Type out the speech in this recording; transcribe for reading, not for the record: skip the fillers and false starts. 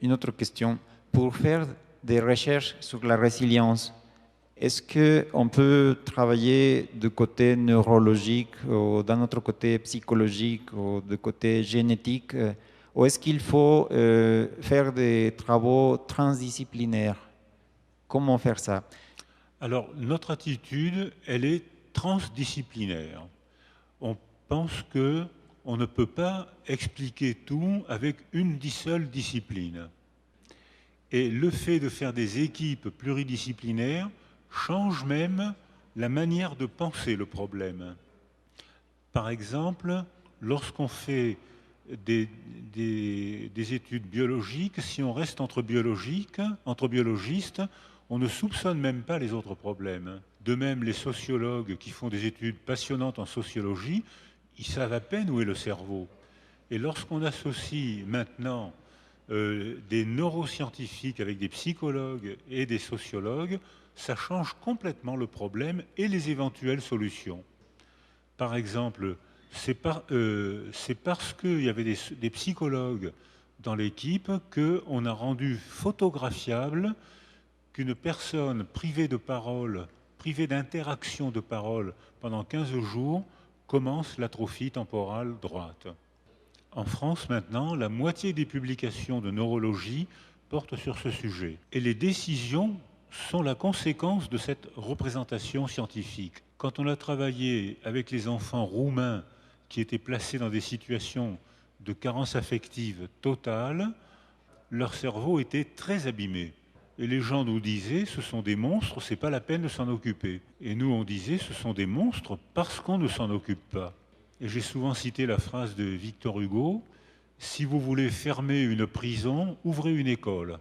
une autre question. Pour faire des recherches sur la résilience, est-ce qu'on peut travailler du côté neurologique ou d'un autre côté psychologique ou du côté génétique ou est-ce qu'il faut faire des travaux transdisciplinaires? Comment faire ça? Alors, notre attitude, elle est transdisciplinaire. On pense que on ne peut pas expliquer tout avec une seule discipline. Et le fait de faire des équipes pluridisciplinaires change même la manière de penser le problème. Par exemple, lorsqu'on fait des études biologiques, si on reste entre biologistes, on ne soupçonne même pas les autres problèmes. De même, les sociologues qui font des études passionnantes en sociologie, ils savent à peine où est le cerveau. Et lorsqu'on associe maintenant des neuroscientifiques avec des psychologues et des sociologues, ça change complètement le problème et les éventuelles solutions. Par exemple, c'est parce qu'il y avait des psychologues dans l'équipe qu'on a rendu photographiable qu'une personne privée de parole, privée d'interaction de parole pendant 15 jours, commence l'atrophie temporale droite. En France, maintenant, la moitié des publications de neurologie portent sur ce sujet. Et les décisions sont la conséquence de cette représentation scientifique. Quand on a travaillé avec les enfants roumains qui étaient placés dans des situations de carence affective totale, leur cerveau était très abîmé. Et les gens nous disaient, ce sont des monstres, c'est pas la peine de s'en occuper. Et nous, on disait, ce sont des monstres parce qu'on ne s'en occupe pas. Et j'ai souvent cité la phrase de Victor Hugo, si vous voulez fermer une prison, ouvrez une école.